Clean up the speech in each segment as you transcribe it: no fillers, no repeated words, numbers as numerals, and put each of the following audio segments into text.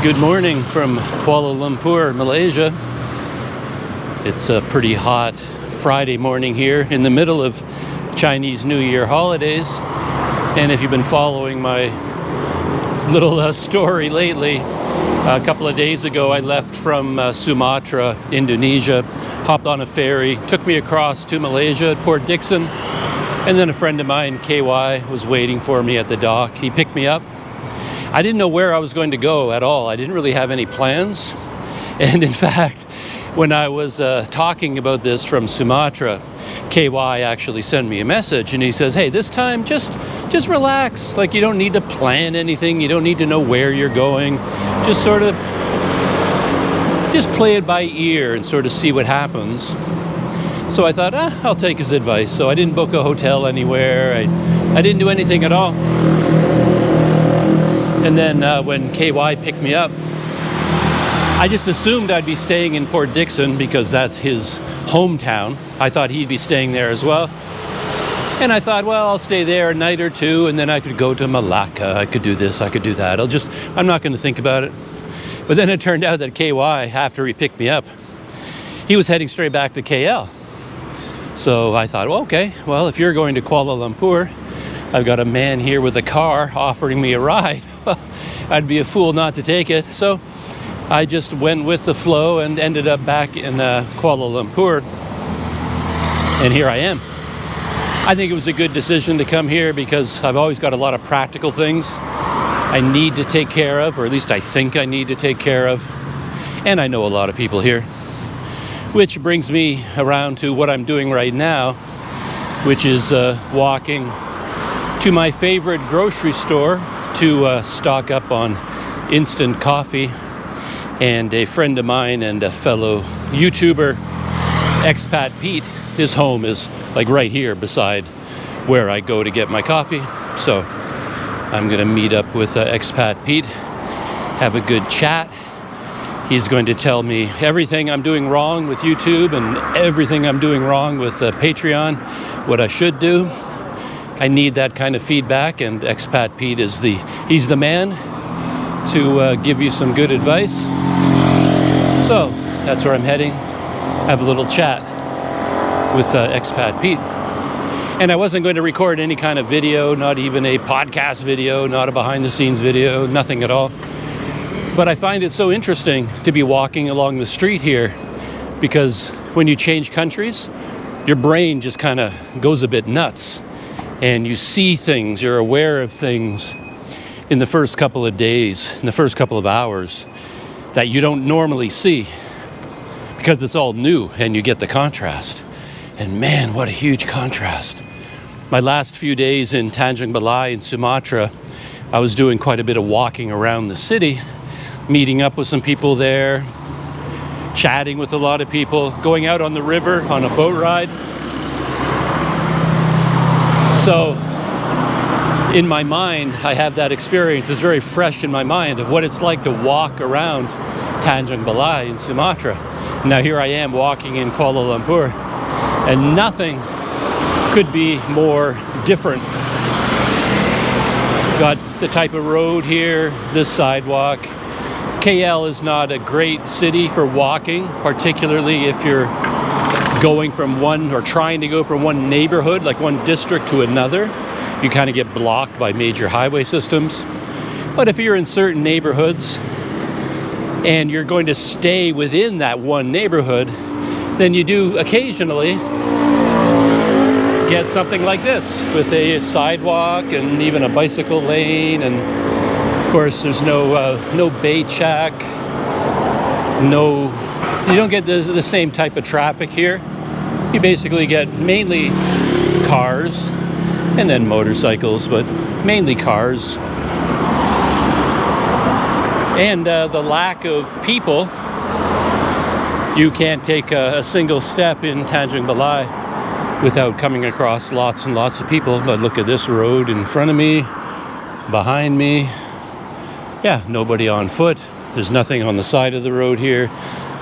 Good morning from Kuala Lumpur, Malaysia. It's a pretty hot Friday morning here in the middle of Chinese New Year holidays. And if you've been following my little story lately, a couple of days ago I left from Sumatra, Indonesia, hopped on a ferry, took me across to Malaysia at Port Dickson, and then a friend of mine, KY, was waiting for me at the dock. He picked me up. I didn't know where I was going to go at all. I didn't really have any plans. And in fact, when I was talking about this from Sumatra, KY actually sent me a message and he says, hey, this time just relax. Like, you don't need to plan anything. You don't need to know where you're going. Just play it by ear and sort of see what happens. So I thought, I'll take his advice. So I didn't book a hotel anywhere. I didn't do anything at all. And then when KY picked me up, I just assumed I'd be staying in Port Dickson because that's his hometown. I thought he'd be staying there as well. And I thought, well, I'll stay there a night or two, and then I could go to Malacca. I could do this, I could do that. I'm not going to think about it. But then it turned out that KY, after he picked me up, he was heading straight back to KL. So I thought, well, okay, well, if you're going to Kuala Lumpur, I've got a man here with a car offering me a ride. I'd be a fool not to take it. So I just went with the flow and ended up back in Kuala Lumpur. And here I am. I think it was a good decision to come here because I've always got a lot of practical things I need to take care of, or at least I think I need to take care of. And I know a lot of people here. Which brings me around to what I'm doing right now, which is walking to my favorite grocery store to stock up on instant coffee. And a friend of mine and a fellow YouTuber, Expat Pete, his home is like right here beside where I go to get my coffee. So I'm going to meet up with Expat Pete, have a good chat. He's going to tell me everything I'm doing wrong with YouTube and everything I'm doing wrong with Patreon, what I should do. I need that kind of feedback, and Expat Pete he's the man to give you some good advice. So that's where I'm heading. Have a little chat with Expat Pete. And I wasn't going to record any kind of video, not even a podcast video, not a behind the scenes video, nothing at all. But I find it so interesting to be walking along the street here because when you change countries, your brain just kind of goes a bit nuts. And you see things, you're aware of things in the first couple of days, in the first couple of hours that you don't normally see because it's all new and you get the contrast. And man, what a huge contrast. My last few days in Tanjung Balai in Sumatra, I was doing quite a bit of walking around the city, meeting up with some people there, chatting with a lot of people, going out on the river on a boat ride. So in my mind, I have that experience. It's very fresh in my mind of what it's like to walk around Tanjung Balai in Sumatra. Now here I am walking in Kuala Lumpur, and nothing could be more different. Got the type of road here, this sidewalk. KL is not a great city for walking, particularly if you're going from one or trying to go from one neighborhood, like one district to another. You kind of get blocked by major highway systems. But if you're in certain neighborhoods and you're going to stay within that one neighborhood, then you do occasionally get something like this with a sidewalk and even a bicycle lane. And of course, there's no bait shack, you don't get the same type of traffic here. You basically get mainly cars and then motorcycles, but mainly cars. And the lack of people, you can't take a single step in Tanjung Balai without coming across lots and lots of people. But look at this road in front of me, behind me. Yeah, nobody on foot. There's nothing on the side of the road here.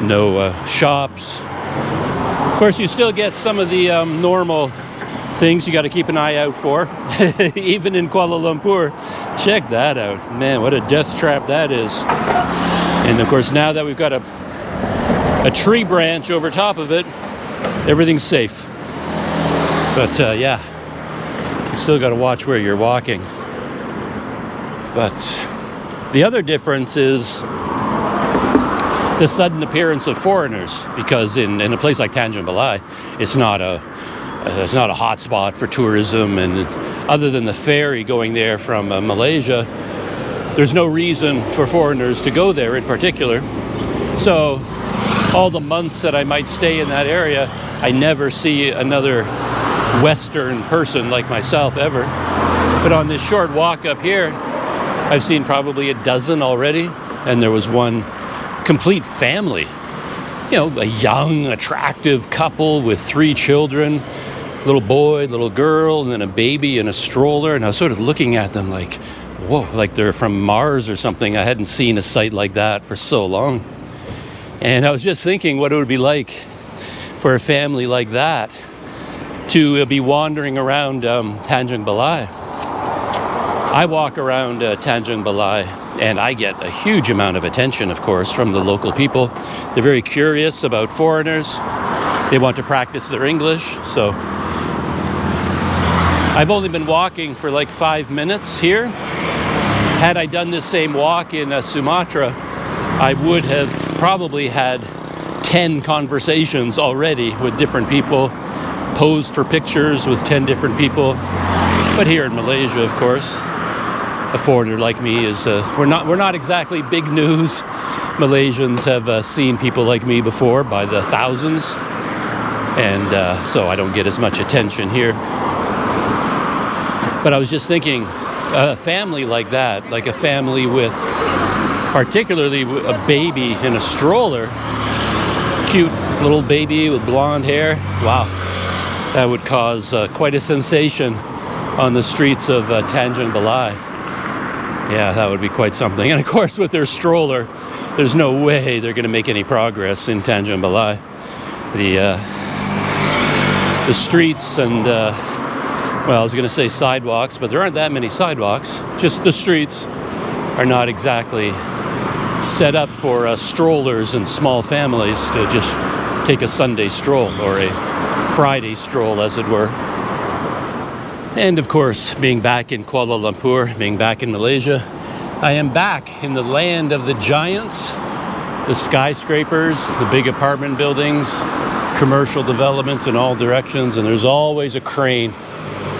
No shops. Of course, you still get some of the normal things you got to keep an eye out for, even in Kuala Lumpur. Check that out. Man, what a death trap that is. And of course, now that we've got a tree branch over top of it, everything's safe. But yeah, you still got to watch where you're walking. But the other difference is the sudden appearance of foreigners, because in a place like Tanjung Balai, it's not a hot spot for tourism, and other than the ferry going there from Malaysia, there's no reason for foreigners to go there in particular. So all the months that I might stay in that area, I never see another Western person like myself ever. But on this short walk up here, I've seen probably a dozen already, and there was one complete family, you know, a young, attractive couple with 3 children, little boy, little girl, and then a baby in a stroller. And I was sort of looking at them like, whoa, like they're from Mars or something. I hadn't seen a sight like that for so long. And I was just thinking what it would be like for a family like that to be wandering around Tanjung Balai. I walk around Tanjung Balai, and I get a huge amount of attention, of course, from the local people. They're very curious about foreigners. They want to practice their English. So I've only been walking for like 5 minutes here. Had I done this same walk in Sumatra, I would have probably had 10 conversations already with different people, posed for pictures with 10 different people. But here in Malaysia, of course, a foreigner like me is we're not exactly big news. Malaysians have seen people like me before by the thousands, and so I don't get as much attention here. But I was just thinking, a family like that, like a family with particularly a baby in a stroller, cute little baby with blonde hair, wow, that would cause quite a sensation on the streets of Tanjung Balai. Yeah, that would be quite something. And of course, with their stroller, there's no way they're going to make any progress in Tanjung Balai. The streets and, well, I was going to say sidewalks, but there aren't that many sidewalks. Just the streets are not exactly set up for strollers and small families to just take a Sunday stroll, or a Friday stroll, as it were. And of course, being back in Kuala Lumpur, being back in Malaysia, I am back in the land of the giants, the skyscrapers, the big apartment buildings, commercial developments in all directions, and there's always a crane.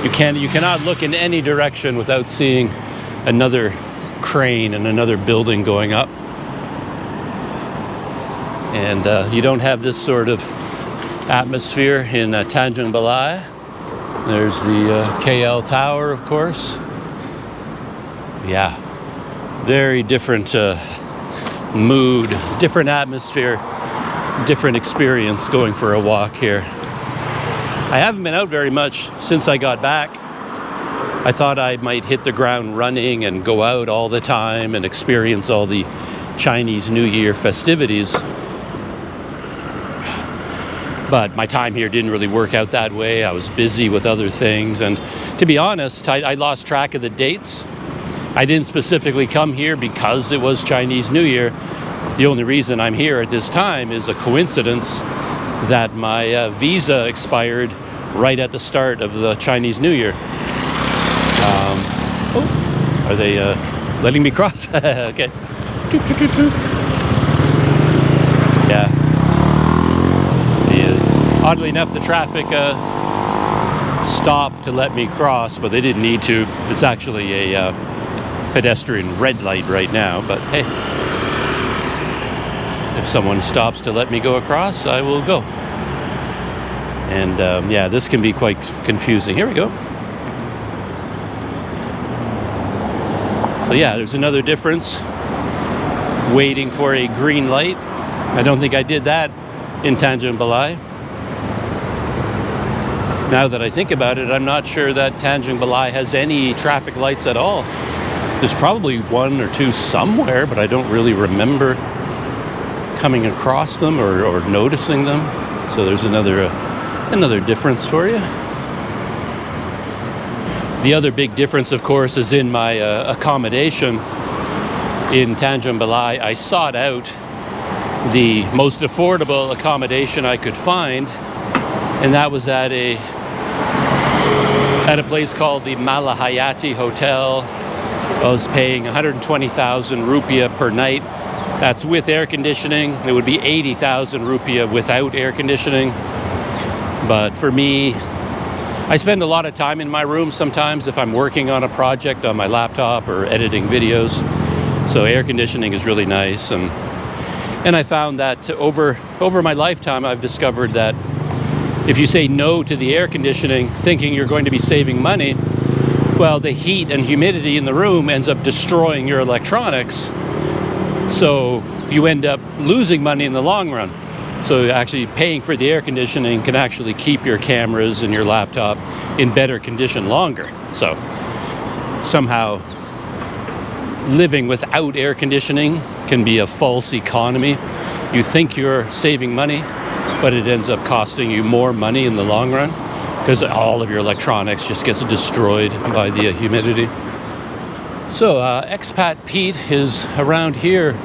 You cannot look in any direction without seeing another crane and another building going up. And you don't have this sort of atmosphere in Tanjung Balai. There's the KL Tower, of course. Yeah, very different mood, different atmosphere, different experience going for a walk here. I haven't been out very much since I got back. I thought I might hit the ground running and go out all the time and experience all the Chinese New Year festivities. But my time here didn't really work out that way. I was busy with other things, and to be honest, I lost track of the dates. I didn't specifically come here because it was Chinese New Year. The only reason I'm here at this time is a coincidence that my visa expired right at the start of the Chinese New Year. Are they letting me cross? Okay. Yeah. Oddly enough, the traffic stopped to let me cross, but they didn't need to. It's actually a pedestrian red light right now, but hey, if someone stops to let me go across, I will go. And yeah, this can be quite confusing. Here we go. So yeah, there's another difference. Waiting for a green light. I don't think I did that in Tanjung Balai. Now that I think about it, I'm not sure that Tanjung Balai has any traffic lights at all. There's probably 1 or 2 somewhere, but I don't really remember coming across them or noticing them. So there's another difference for you. The other big difference, of course, is in my accommodation in Tanjung Balai. I sought out the most affordable accommodation I could find, and that was at a place called the Malahayati Hotel. I was paying 120,000 rupiah per night. That's with air conditioning. It would be 80,000 rupiah without air conditioning. But for me, I spend a lot of time in my room sometimes if I'm working on a project on my laptop or editing videos. So air conditioning is really nice. And I found that over my lifetime, I've discovered that if you say no to the air conditioning, thinking you're going to be saving money, well, the heat and humidity in the room ends up destroying your electronics. So you end up losing money in the long run. So actually paying for the air conditioning can actually keep your cameras and your laptop in better condition longer. So somehow living without air conditioning can be a false economy. You think you're saving money, but it ends up costing you more money in the long run because all of your electronics just gets destroyed by the humidity. So Expat Pete is around here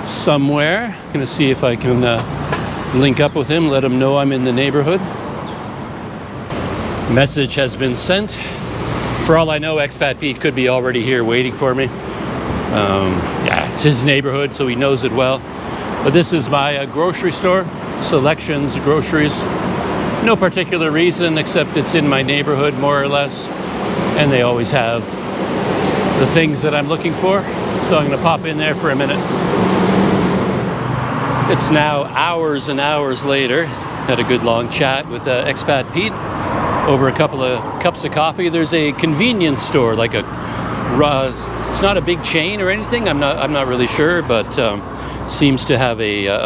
somewhere. I'm gonna see if I can link up with him, let him know I'm in the neighborhood. Message has been sent. For all I know, Expat Pete could be already here waiting for me. Yeah, it's his neighborhood, so he knows it well. But this is my grocery store, Selections Groceries. No particular reason except it's in my neighborhood, more or less. And they always have the things that I'm looking for. So I'm gonna pop in there for a minute. It's now hours and hours later. Had a good long chat with Expat Pete over a couple of cups of coffee. There's a convenience store, like it's not a big chain or anything. I'm not really sure, but seems to have a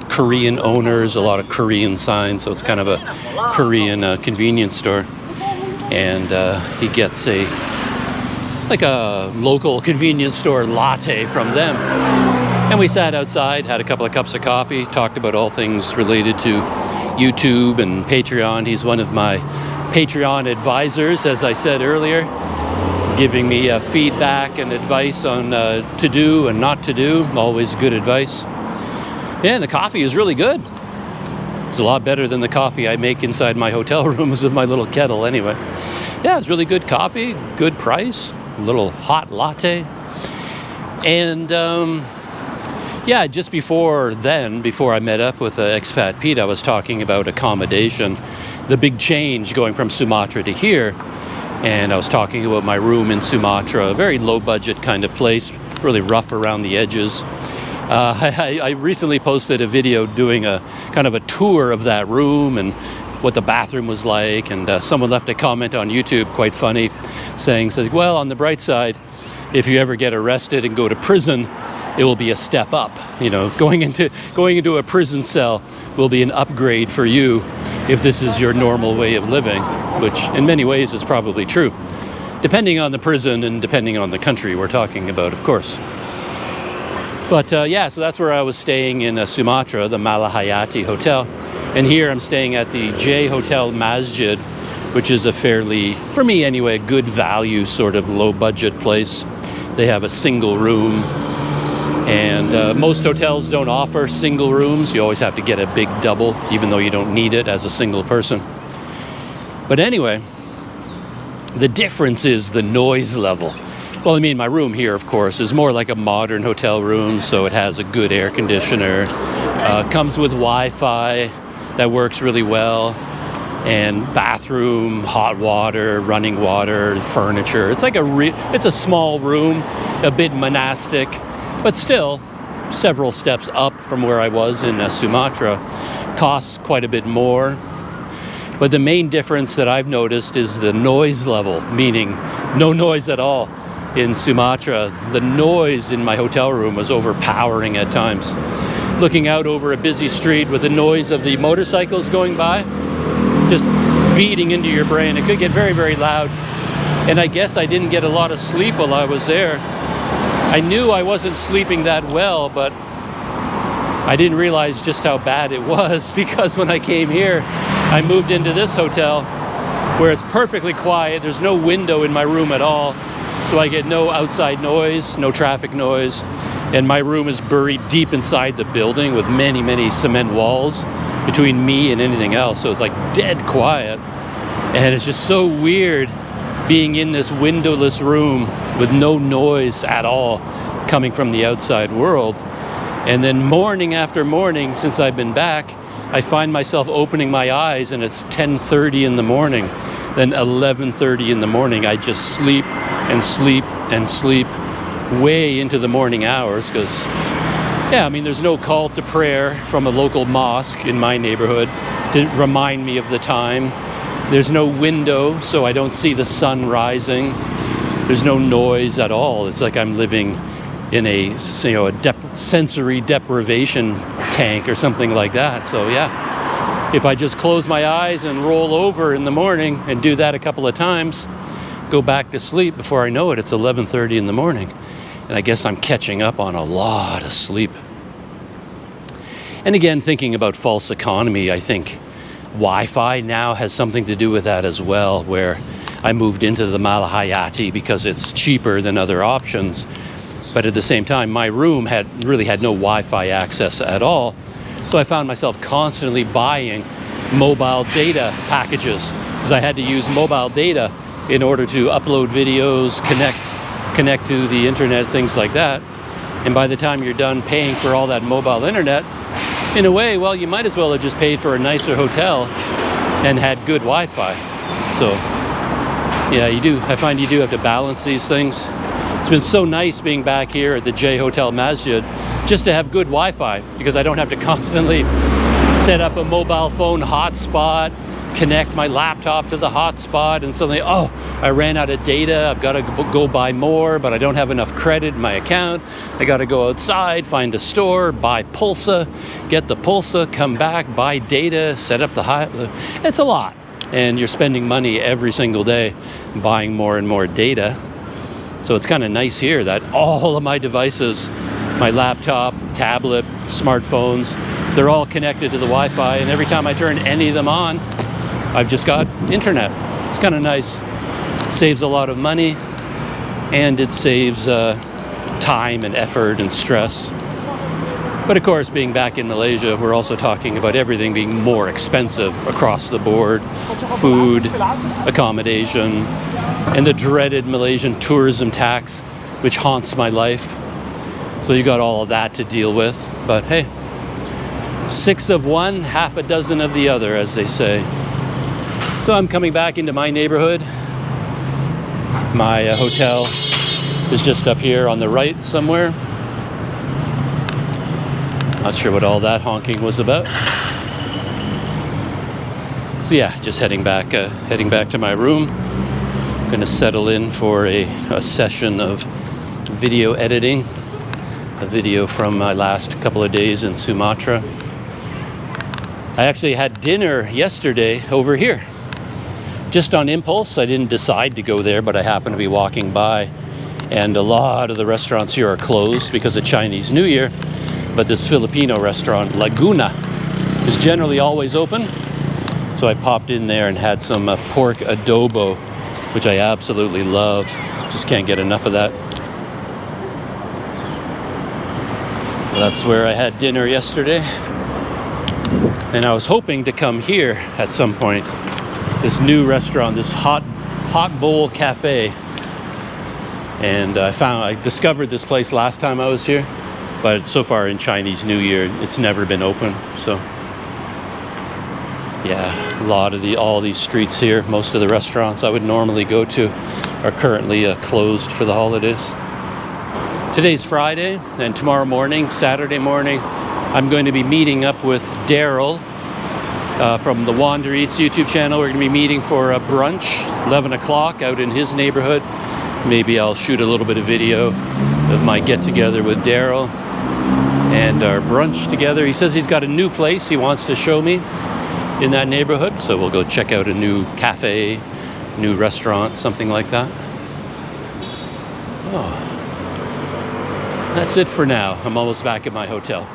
Korean owners, a lot of Korean signs. So it's kind of a Korean convenience store, and he gets a local convenience store latte from them. And we sat outside, had a couple of cups of coffee, talked about all things related to YouTube and Patreon. He's one of my Patreon advisors, as I said earlier, giving me feedback and advice on to do and not to do. Always good advice. Yeah, and the coffee is really good. It's a lot better than the coffee I make inside my hotel rooms with my little kettle anyway. Yeah, it's really good coffee, good price, a little hot latte. And yeah, just before I met up with Expat Pete, I was talking about accommodation, the big change going from Sumatra to here. And I was talking about my room in Sumatra, a very low budget kind of place, really rough around the edges. I recently posted a video doing a kind of a tour of that room and what the bathroom was like. And someone left a comment on YouTube, quite funny, says, well, on the bright side, if you ever get arrested and go to prison, it will be a step up. You know, going into a prison cell will be an upgrade for you if this is your normal way of living, which in many ways is probably true, depending on the prison and depending on the country we're talking about, of course. But yeah, so that's where I was staying in Sumatra, the Malahayati Hotel. And here I'm staying at the J Hotel Masjid, which is a fairly, for me anyway, good value sort of low budget place. They have a single room. And most hotels don't offer single rooms. You always have to get a big double, even though you don't need it as a single person. But anyway, the difference is the noise level. Well, I mean, my room here, of course, is more like a modern hotel room, so it has a good air conditioner, comes with Wi-Fi that works really well, and bathroom, hot water, running water, furniture. It's like it's a small room, a bit monastic, but still several steps up from where I was in Sumatra. Costs quite a bit more. But the main difference that I've noticed is the noise level, meaning no noise at all. In Sumatra, the noise in my hotel room was overpowering at times. Looking out over a busy street with the noise of the motorcycles going by, just beating into your brain. It could get very, very loud. And I guess I didn't get a lot of sleep while I was there. I knew I wasn't sleeping that well, but I didn't realize just how bad it was, because when I came here, I moved into this hotel where it's perfectly quiet. There's no window in my room at all, so I get no outside noise, no traffic noise. And my room is buried deep inside the building with many, many cement walls between me and anything else. So it's like dead quiet. And it's just so weird being in this windowless room with no noise at all coming from the outside world. And then morning after morning, since I've been back, I find myself opening my eyes and it's 10:30 in the morning. Then 11:30 in the morning, I just sleep and sleep and sleep way into the morning hours because, yeah, I mean, there's no call to prayer from a local mosque in my neighborhood to remind me of the time. There's no window, so I don't see the sun rising. There's no noise at all. It's like I'm living in a sensory deprivation tank or something like that. So yeah, if I just close my eyes and roll over in the morning and do that a couple of times, go back to sleep, before I know it, it's 11:30 in the morning. And I guess I'm catching up on a lot of sleep. And again, thinking about false economy, I think Wi-Fi now has something to do with that as well, where I moved into the Malahayati because it's cheaper than other options. But at the same time, my room really had no Wi-Fi access at all. So I found myself constantly buying mobile data packages because I had to use mobile data in order to upload videos, connect to the internet, things like that. And by the time you're done paying for all that mobile internet, in a way, well, you might as well have just paid for a nicer hotel and had good Wi-Fi. So yeah, I find you do have to balance these things. It's been so nice being back here at the J Hotel Masjid just to have good Wi-Fi because I don't have to constantly set up a mobile phone hotspot, connect my laptop to the hotspot, and suddenly, oh, I ran out of data. I've got to go buy more, but I don't have enough credit in my account. I got to go outside, find a store, buy Pulsa, get the Pulsa, come back, buy data, set up the It's a lot. And you're spending money every single day buying more and more data. So it's kind of nice here that all of my devices, my laptop, tablet, smartphones, they're all connected to the Wi-Fi. And every time I turn any of them on, I've just got internet. It's kind of nice. Saves a lot of money, and it saves time and effort and stress. But of course, being back in Malaysia, we're also talking about everything being more expensive across the board. Food, accommodation, and the dreaded Malaysian tourism tax, which haunts my life. So you got all of that to deal with. But hey, 6 of one, half a dozen of the other, as they say. So I'm coming back into my neighborhood. My hotel is just up here on the right somewhere. Not sure what all that honking was about. So yeah, just heading back to my room. Going to settle in for a session of video editing. A video from my last couple of days in Sumatra. I actually had dinner yesterday over here. Just on impulse, I didn't decide to go there, but I happened to be walking by, and a lot of the restaurants here are closed because of Chinese New Year. But this Filipino restaurant, Laguna, is generally always open. So I popped in there and had some pork adobo, which I absolutely love. Just can't get enough of that. Well, that's where I had dinner yesterday. And I was hoping to come here at some point. This new restaurant, this hot bowl cafe. And I discovered this place last time I was here. But so far in Chinese New Year, it's never been open. So yeah, a lot of all these streets here, most of the restaurants I would normally go to are currently closed for the holidays. Today's Friday, and tomorrow morning, Saturday morning, I'm going to be meeting up with Daryl from the Wander Eats YouTube channel. We're going to be meeting for a brunch, 11 o'clock out in his neighborhood. Maybe I'll shoot a little bit of video of my get-together with Daryl and our brunch together. He says he's got a new place he wants to show me in that neighborhood, so we'll go check out a new cafe, new restaurant, something like that. Oh, that's it for now. I'm almost back at my hotel.